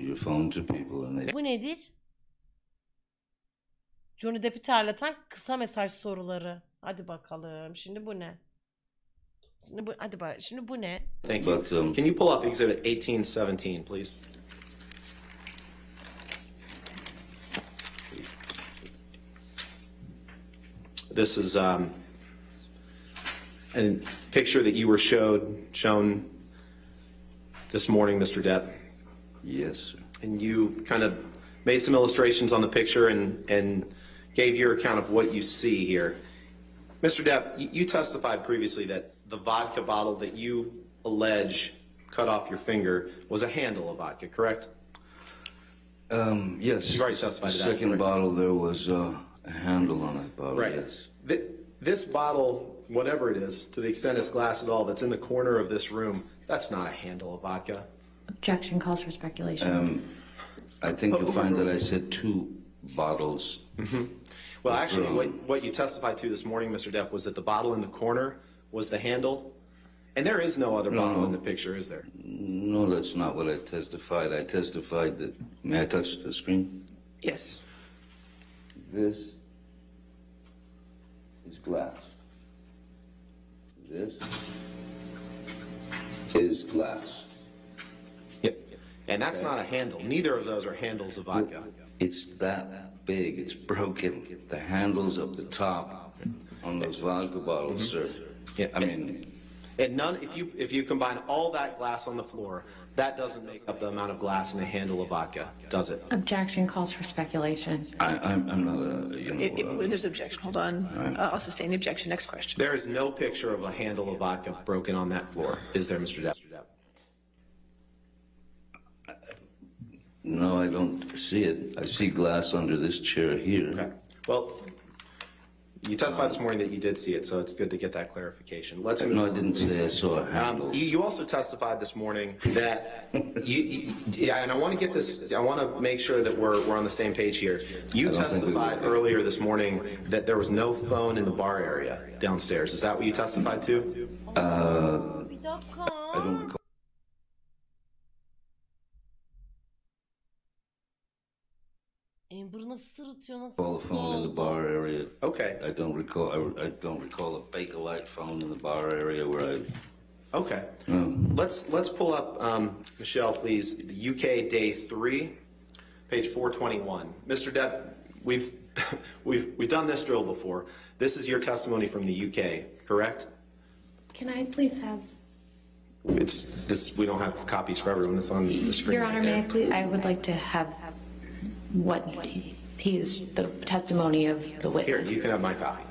your phone to people and they Bu nedir? Johnny Depp'i terleten kısa mesaj soruları. Hadi bakalım. Şimdi bu ne? Şimdi bu ne? Thank you. Can you pull up Exhibit 1817, please? This is a picture that you were shown this morning, Mr. Depp. Yes, sir. And you kind of made some illustrations on the picture and gave your account of what you see here. Mr. Depp, you testified previously that the vodka bottle that you allege cut off your finger was a handle of vodka, correct? Yes. You've already testified to that. The second bottle, there was a handle on that bottle, Right. yes. This bottle, whatever it is, to the extent it's glass at all, that's in the corner of this room, that's not a handle of vodka. Objection calls for speculation. I think you'll find that I said 2 bottles. Mm-hmm. Well, actually, what you testified to this morning, Mr. Depp, was that the bottle in the corner was the handle, and there is no other bottle in the picture, is there? No, that's not what I testified. I testified that... May I touch the screen? Yes. This is glass. This is glass. Yep. And that's not a handle. Neither of those are handles of vodka. It's that big. It's broken. The handles up the top on those vodka bottles, sir. Yeah. I mean... And none, if you combine all that glass on the floor, that doesn't make up the amount of glass in a handle of vodka, does it? Objection calls for speculation. I'm not a, you know... There's objection. Hold on. I'll sustain the objection. Next question. There is no picture of a handle of vodka broken on that floor, is there, Mr. Depp? No, I don't see it. I see glass under this chair here. Okay. Well, you testified this morning that you did see it, so it's good to get that clarification. Let's move No, on. I didn't say I saw a handle. You also testified this morning that yeah, and I want to get this. I want to make sure that we're on the same page here. You testified earlier this morning that there was no phone in the bar area downstairs. Is that what you testified to? Bir dakika. I don't recall. Amber nasıl sırıtıyor, nasıl Call a phone in the bar area. Okay. I don't recall. I don't recall a Bakelite phone in the bar area where I. Okay. No. Let's pull up Michelle, please. The UK day 3, page 421. Mr. Depp, we've done this drill before. This is your testimony from the UK, correct? Can I please have... We don't have copies for everyone. It's on the screen. Your Honor, right there. may I please... I would like to have what he's the testimony of the Here, witness. you can have my copy.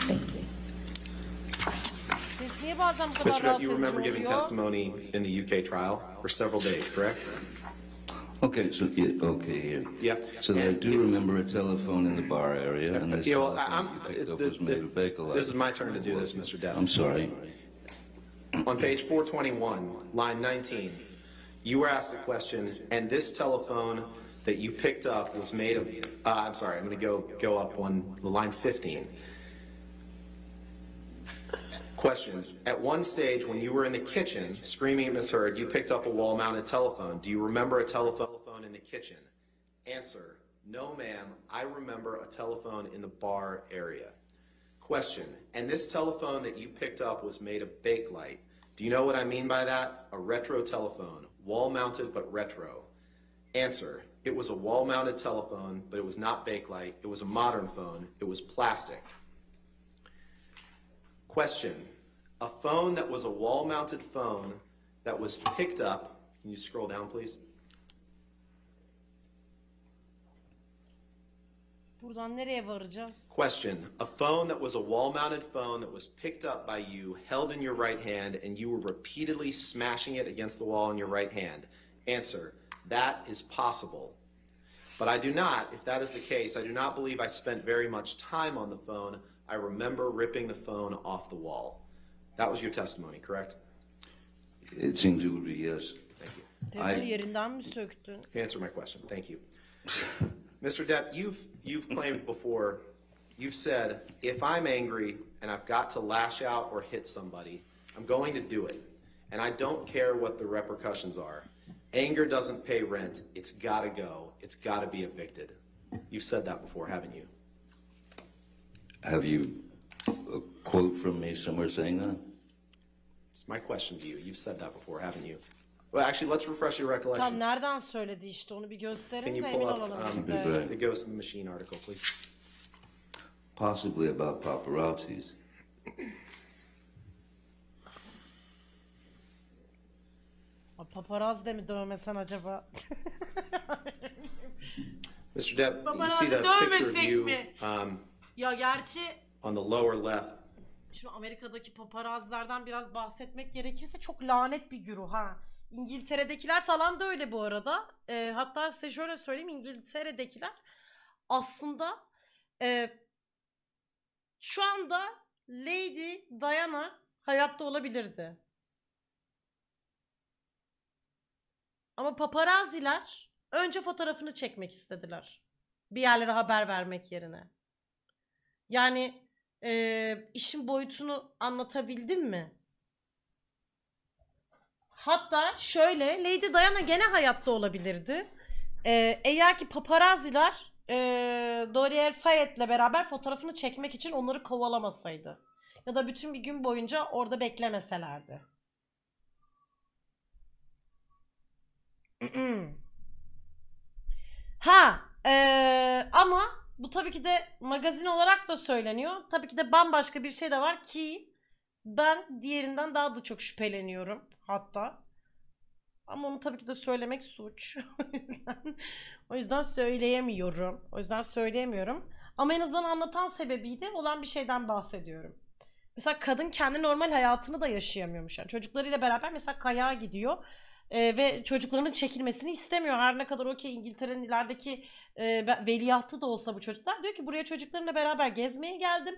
Thank you. Siz niye bazen bu kadar Mr. Depp, rahatsız you edici remember giving oluyor? testimony in the UK trial for several days, correct? Okay, so yeah, okay, here. Yep. So I do remember a telephone in the bar area, and this Yeah, well, telephone you picked up was made of Bakelite. this is my turn to do this, Mr. Depp. I'm sorry. On page 421, line 19, you were asked a question, and this telephone that you picked up was made of, I'm sorry, I'm going to go up line 15. Question, at one stage when you were in the kitchen screaming at Miss Heard, you picked up a wall-mounted telephone. Do you remember a telephone in the kitchen? Answer, no ma'am, I remember a telephone in the bar area. Question, and this telephone that you picked up was made of Bakelite. Do you know what I mean by that? A retro telephone, wall-mounted but retro. Answer, it was a wall-mounted telephone, but it was not Bakelite. It was a modern phone. It was plastic. Question, a phone that was a wall-mounted phone that was picked up, can you scroll down, please? Buradan nereye varacağız? Question, a phone that was a wall-mounted phone that was picked up by you, held in your right hand, and you were repeatedly smashing it against the wall in your right hand. Answer, that is possible. But I do not, if that is the case, I do not believe I spent very much time on the phone. I remember ripping the phone off the wall. That was your testimony, correct? It seems it would be yes. Thank you. Telefonu yerinden mi söktün? Answer my question. Thank you. Mr. Depp, you've claimed before, you've said, if I'm angry and I've got to lash out or hit somebody, I'm going to do it. And I don't care what the repercussions are. Anger doesn't pay rent. It's gotta go. It's gotta be evicted. You've said that before, haven't you? Have you a quote from me somewhere saying that? It's my question to you. You've said that before, haven't you? Well, actually, let's refresh your Tam recollection. nereden söyledi işte onu bir Can gösterin you de pull emin up olalım biz de. Right. the Ghost in the Machine article, please? Possibly about paparazzis. Paparazzi de mi dövmesen acaba? Mr. Depp, you Paparazzi see the picture of dövmesek you mi? Ya gerçi on the lower left. şimdi Amerika'daki paparazzilerden biraz bahsetmek gerekirse çok lanet bir güruh ha. İngiltere'dekiler falan da öyle bu arada. Hatta size şöyle söyleyeyim, İngiltere'dekiler aslında şu anda Lady Diana hayatta olabilirdi. Ama paparazziler önce fotoğrafını çekmek istediler. Bir yerlere haber vermek yerine. Yani işin boyutunu anlatabildim mi? Hatta şöyle, Lady Diana gene hayatta olabilirdi. Eğer ki paparazziler Doriel Fayette'le beraber fotoğrafını çekmek için onları kovalamasaydı. Ya da bütün bir gün boyunca orada beklemeselerdi. Ha, ama bu tabii ki de magazin olarak da söyleniyor. Tabii ki de bambaşka bir şey de var ki ben diğerinden daha da çok şüpheleniyorum hatta. Ama onu tabii ki de söylemek suç. O yüzden söyleyemiyorum. Ama en azından anlatan sebebiyle olan bir şeyden bahsediyorum. Mesela kadın kendi normal hayatını da yaşayamıyormuş. Yani çocuklarıyla beraber mesela kayağa gidiyor. Ve çocuklarının çekilmesini istemiyor. Her ne kadar okey İngiltere'nin ilerideki veliahtı da olsa bu çocuklar. Diyor ki buraya çocuklarımla beraber gezmeye geldim.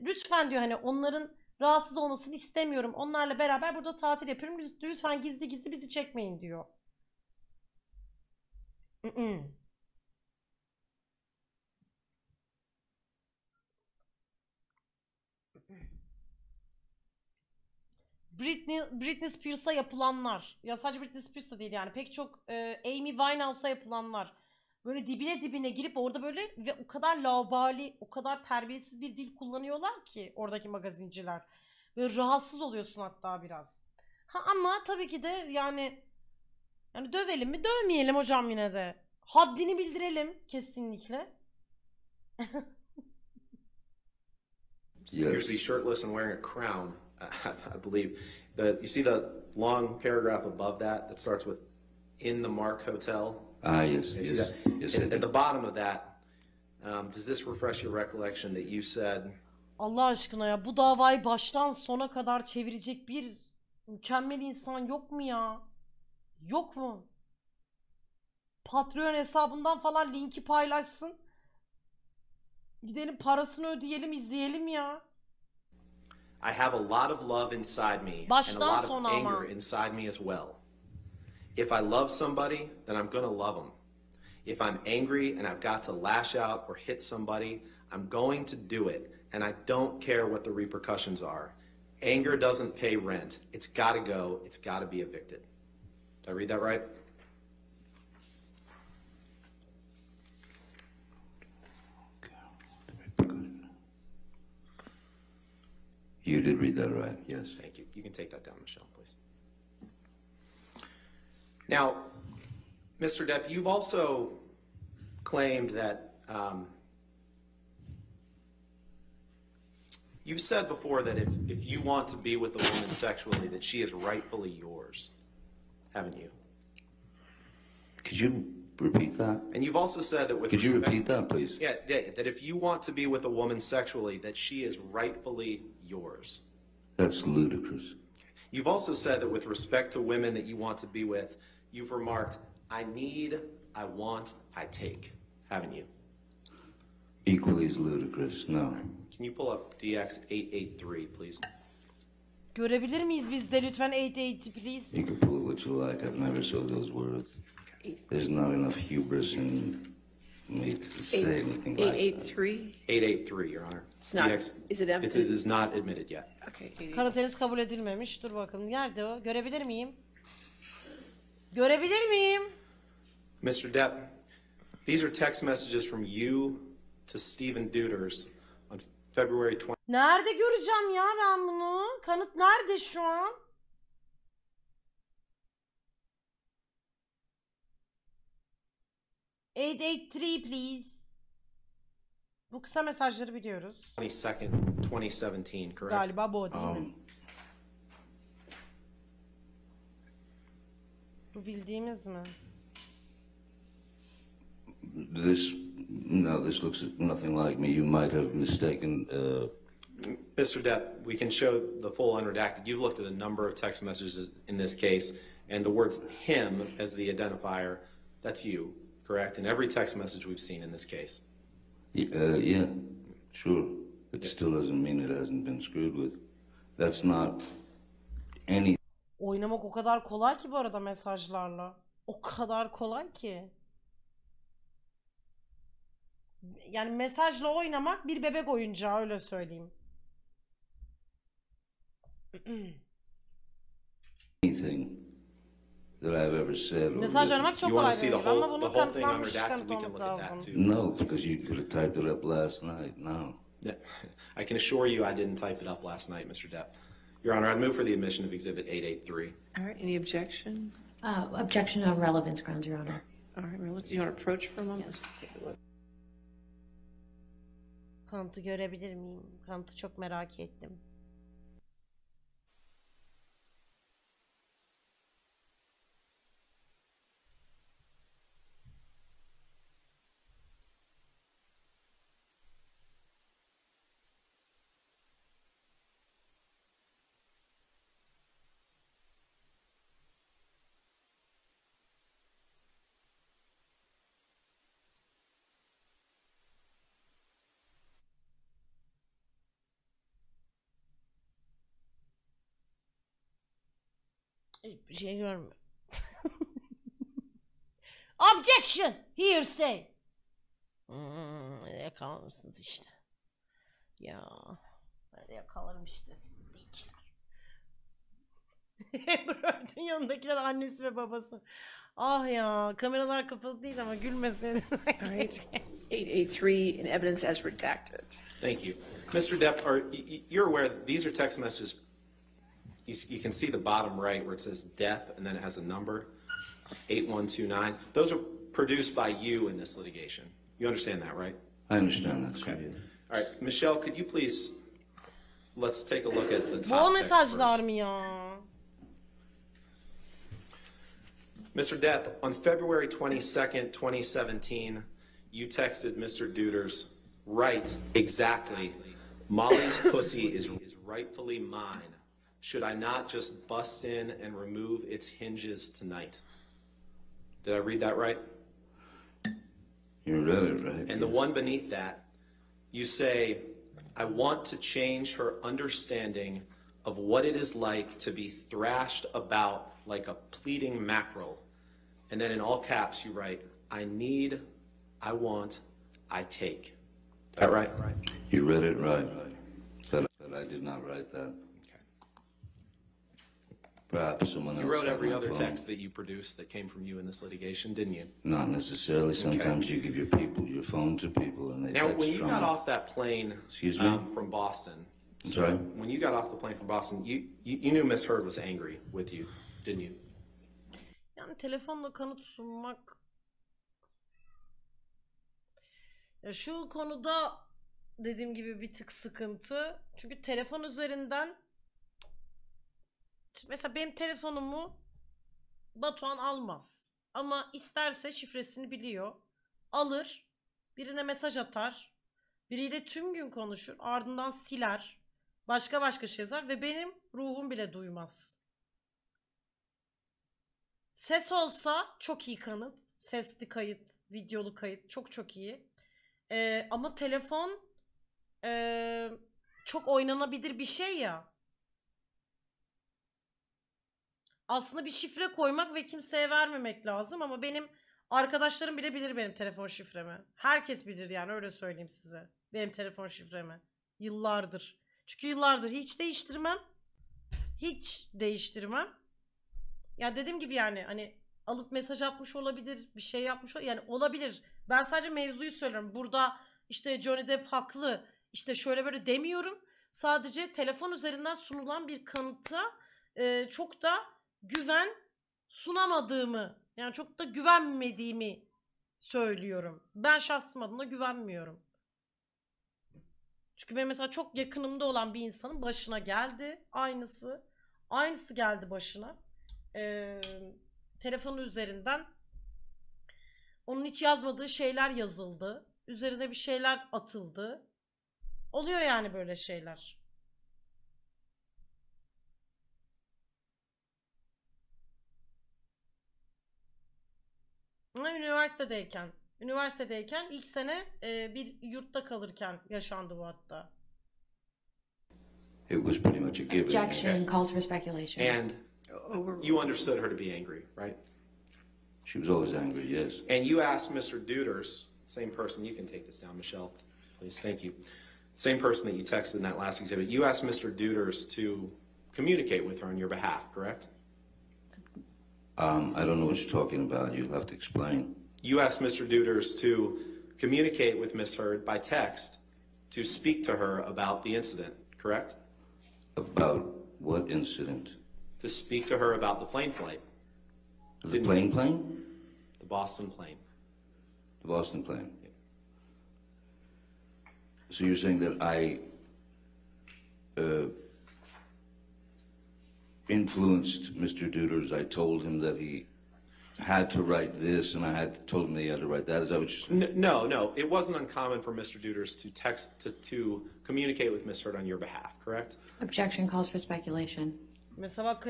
Lütfen diyor hani onların rahatsız olmasını istemiyorum. Onlarla beraber burada tatil yapıyorum. Lütfen gizli gizli bizi çekmeyin diyor. Britney Spears'a yapılanlar. Ya sadece Britney Spears'a değil yani. Pek çok Amy Winehouse'a yapılanlar. Böyle dibine girip orada böyle ve o kadar laubali, o kadar terbiyesiz bir dil kullanıyorlar ki oradaki magazinciler. Böyle rahatsız oluyorsun hatta biraz. Ha ama tabii ki de yani dövelim mi? Dövmeyelim hocam yine de. Haddini bildirelim kesinlikle. Appears to be shirtless and wearing a crown, I believe. You see the long paragraph above that starts with "in the Mark Hotel." Yes, You see yes, that? yes. At the bottom of that, does this refresh your recollection that you said? Allah aşkına ya bu davayı baştan sona kadar çevirecek bir mükemmel insan yok mu ya? Yok mu? Patreon hesabından falan linki paylaşsın. Gidelim parasını ödeyelim, izleyelim ya. I have a lot of love inside me and Baştan a lot of sona anger ama. inside me as well. If I love somebody, then I'm gonna love them. If I'm angry and I've got to lash out or hit somebody, I'm going to do it, and I don't care what the repercussions are. Anger doesn't pay rent. It's gotta go. It's gotta be evicted. Did I read that right? You did read that right, yes. Thank you. You can take that down, Michelle, please. Now, Mr. Depp, you've also claimed that you've said before that if you want to be with a woman sexually, that she is rightfully yours, haven't you? Could you repeat that? And you've also said that with Could you respect- repeat that, please? Yeah, that if you want to be with a woman sexually, that she is rightfully yours. That's ludicrous. You've also said that with respect to women that you want to be with, you've remarked, I need, I want, I take, haven't you? Equally as ludicrous, no. Can you pull up DX883, please? Görebilir miyiz biz de lütfen 880 please? You can pull it what you like. I've never said those words. There's not enough hubris in me to say anything like that. 883? 883, Your Honor. It's not, is it empty? It is not admitted yet. Okay, 883. Karateniz kabul edilmemiş. Dur bakalım. Nerede o? Görebilir miyim? Görebilir miyim? Mr. Depp, these are text messages from you to Stephen Deuters on February 20. Nerede göreceğim ya ben bunu? Kanıt nerede şu an? ...883 please. Bu kısa mesajları biliyoruz. 22nd, 2017, correct? Galiba bu o değil mi? Bu bildiğimiz mi? This looks nothing like me. You might have mistaken. Mr. Depp, we can show the full unredacted. You've looked at a number of text messages in this case, and the words him as the identifier, that's you, correct? In every text message we've seen in this case. Yeah, sure. It still doesn't mean it hasn't been screwed with. That's not any. Oynamak o kadar kolay ki bu arada mesajlarla. O kadar kolay ki. Yani mesajla oynamak bir bebek oyuncağı, öyle söyleyeyim. Anything that I've ever said. Mesaj oynamak çok You want kolay to see bir the oyun ama whole bunun thing kanıtlanmış unredacted? kanıt We can olması look at that lazım. too. No, because you could have typed it up last night. No. I can assure you I didn't type it up last night, Mr. Depp. Your Honor, I'd move for the admission of Exhibit 883. All right, any objection? Objection on relevance grounds, Your Honor. All right, well, do you want to approach for a moment? Let's take a look. Kanıtı görebilir miyim? Kanıtı çok merak ettim. Hiçbir şey görmüyorum. Objection! Hearsay! Yakalanırsınız işte. Ya. Ben yakalarım işte. Ebru'nun yanındakiler annesi ve babası. Ah ya. Kameralar kapalı değil ama gülmesin. All right, 883 in evidence as redacted. Thank you. Mr. Depp, you're aware that these are text messages. You can see the bottom right where it says Depp and then it has a number, 8129. Those are produced by you in this litigation. You understand that, right? I understand that. Okay. All right, Michelle, could you please, let's take a look at the Bu top text mesajlar first. mı ya? Mr. Depp, on February 22nd, 2017, you texted Mr. Deuters, right, exactly, Molly's pussy is rightfully mine. Should I not just bust in and remove its hinges tonight? Did I read that right? You read it right. And the one beneath that, you say, I want to change her understanding of what it is like to be thrashed about like a pleading mackerel. And then in all caps, you write, I need, I want, I take. Is that right? You read it right. But I did not write that. Perhaps someone else. You wrote got every my other phone. text that you produced that came from you in this litigation, didn't you? Not necessarily. Sometimes you give your phone to people and they Now, text when you from got it. off that plane Excuse me? from Boston, I'm sorry? when you got off the plane from Boston, you knew Miss Heard was angry with you, didn't you? Yani telefonla kanıt sunmak... Ya şu konuda dediğim gibi bir tık sıkıntı. Çünkü telefon üzerinden... Mesela benim telefonumu Batuhan almaz. Ama isterse şifresini biliyor. Alır. Birine mesaj atar. Biriyle tüm gün konuşur. Ardından siler. Başka şey yazar. Ve benim ruhum bile duymaz. Ses olsa çok iyi kanıt. Sesli kayıt, videolu kayıt çok iyi. Ama telefon çok oynanabilir bir şey ya. Aslında bir şifre koymak ve kimseye vermemek lazım ama benim arkadaşlarım bile bilir benim telefon şifremi. Herkes bilir yani, öyle söyleyeyim size. Benim telefon şifremi. Yıllardır. Çünkü yıllardır hiç değiştirmem. Hiç değiştirmem. Ya dediğim gibi yani hani alıp mesaj atmış olabilir, bir şey yapmış olabilir. Yani olabilir. Ben sadece mevzuyu söylüyorum. Burada işte Johnny Depp haklı, işte şöyle böyle demiyorum. Sadece telefon üzerinden sunulan bir kanıta çok da güven sunamadığımı, yani çok da güvenmediğimi söylüyorum. Ben şahsım adına güvenmiyorum. Çünkü benim mesela çok yakınımda olan bir insanın başına geldi aynısı. Aynısı geldi başına. Telefonu üzerinden onun hiç yazmadığı şeyler yazıldı. Üzerine bir şeyler atıldı. Oluyor yani böyle şeyler. Ama üniversitedeyken ilk sene bir yurtta kalırken yaşandı bu hatta. It was pretty much a given. Objection calls for speculation. And you understood her to be angry, right? She was always angry, yes. And you asked Mr. Duders, same person, you can take this down, Michelle, please, thank you. Same person that you texted in that last exhibit, you asked Mr. Duders to communicate with her on your behalf, correct? I don't know what you're talking about. You'll have to explain. You asked Mr. Duders to communicate with Miss Heard by text to speak to her about the incident, correct? About what incident? To speak to her about the plane flight, The plane? the Boston plane. The Boston plane. So you're saying that I influenced Mr. Duders. I told him that he had to write this, and I told him that he had to write that. Is that what you're saying? No. It wasn't uncommon for Mr. Duders to text to communicate with Miss Heard on your behalf, correct? Objection calls for speculation. Mesela bak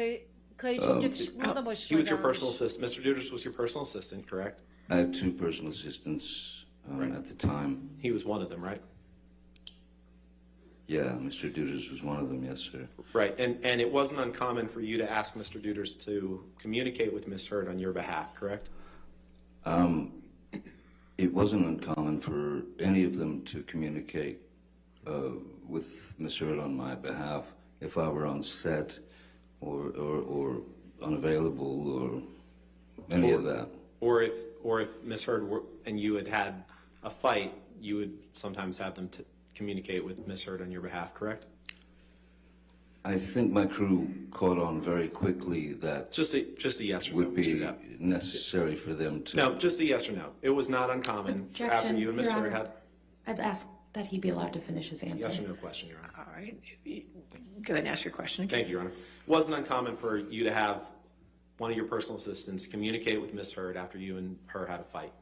Kayı çok yakışıklı da He başına was your gelmiş. personal assistant. Mr. Duders was your personal assistant, correct? I had two personal assistants at the time. He was one of them, right? Yeah, Mr. Duders was one of them, yes, sir. Right, and it wasn't uncommon for you to ask Mr. Duders to communicate with Miss Heard on your behalf, correct? It wasn't uncommon for any of them to communicate with Miss Heard on my behalf if I were on set or unavailable or any of that. Or if Miss Heard and you had a fight, you would sometimes have them communicate with Miss Heard on your behalf, correct? I think my crew caught on very quickly that Just a yes or no, would Mr. be Depp. necessary for them to. No, just a yes or no. It was not uncommon after Objection, you and Miss Your Heard Honor. had I'd ask that he be allowed to finish his answer. yes or no question, Your Honor. All right. Go ahead and ask your question again. Thank you, Your Honor. It wasn't uncommon for you to have one of your personal assistants communicate with Miss Heard after you and her had a fight.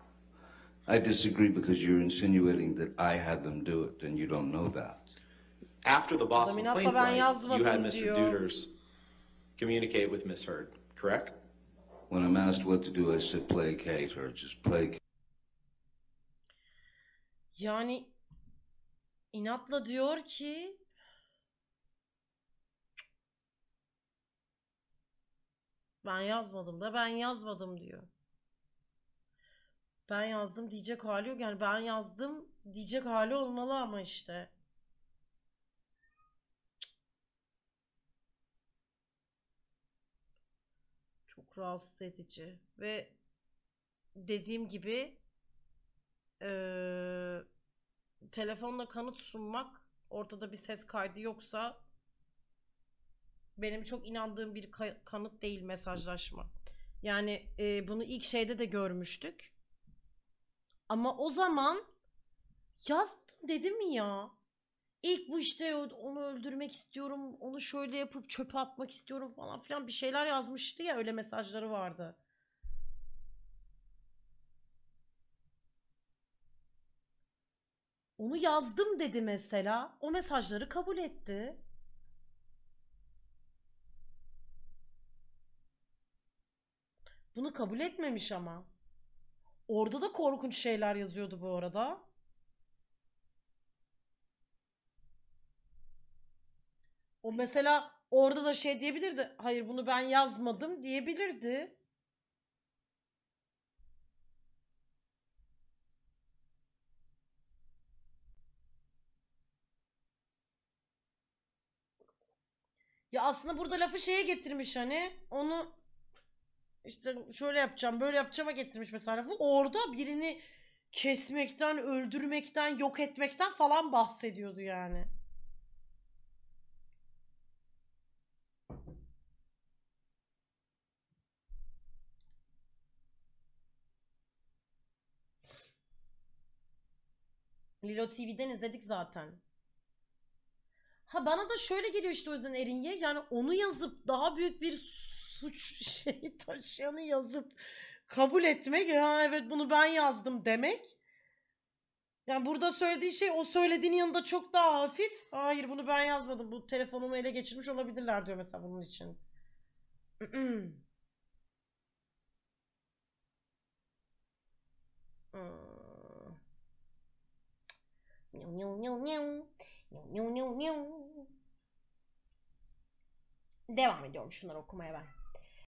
I disagree because you're insinuating that I had them do it, and you don't know that. After the Boston Laminatla plane ben flight, you had yazmadım Mr. diyor. Duders communicate with Miss Heard, correct? When I'm asked what to do, I said placate her, just placate. Yani inatla diyor ki ben yazmadım da ben yazmadım diyor. Ben yazdım diyecek hali yok. Yani ben yazdım diyecek hali olmalı ama işte. Çok rahatsız edici. Ve dediğim gibi telefonla kanıt sunmak, ortada bir ses kaydı yoksa, benim çok inandığım bir kanıt değil mesajlaşma. Yani bunu ilk şeyde de görmüştük. Ama o zaman yazmadım dedim mi ya? İlk bu işte onu öldürmek istiyorum, onu şöyle yapıp çöpe atmak istiyorum falan filan bir şeyler yazmıştı ya, öyle mesajları vardı. Onu yazdım dedi mesela. O mesajları kabul etti. Bunu kabul etmemiş ama. Orada da korkunç şeyler yazıyordu bu arada. O mesela orada da şey diyebilirdi. Hayır bunu ben yazmadım diyebilirdi. Ya aslında burada lafı şeye getirmiş, hani onu işte şöyle yapacağım, böyle yapacağıma getirmiş mesela lafı. Orada birini kesmekten, öldürmekten, yok etmekten falan bahsediyordu yani. Lilo TV'den izledik zaten. Ha bana da şöyle geliyor işte o yüzden Erin'ye. Yani onu yazıp daha büyük bir suç şeyi taşıyanı yazıp kabul etmek. Ha evet bunu ben yazdım demek. Yani burada söylediği şey o söylediğinin yanında çok daha hafif. Hayır bunu ben yazmadım. Bu telefonumu ele geçirmiş olabilirler diyor mesela bunun için. Devam ediyorum şunları okumaya ben.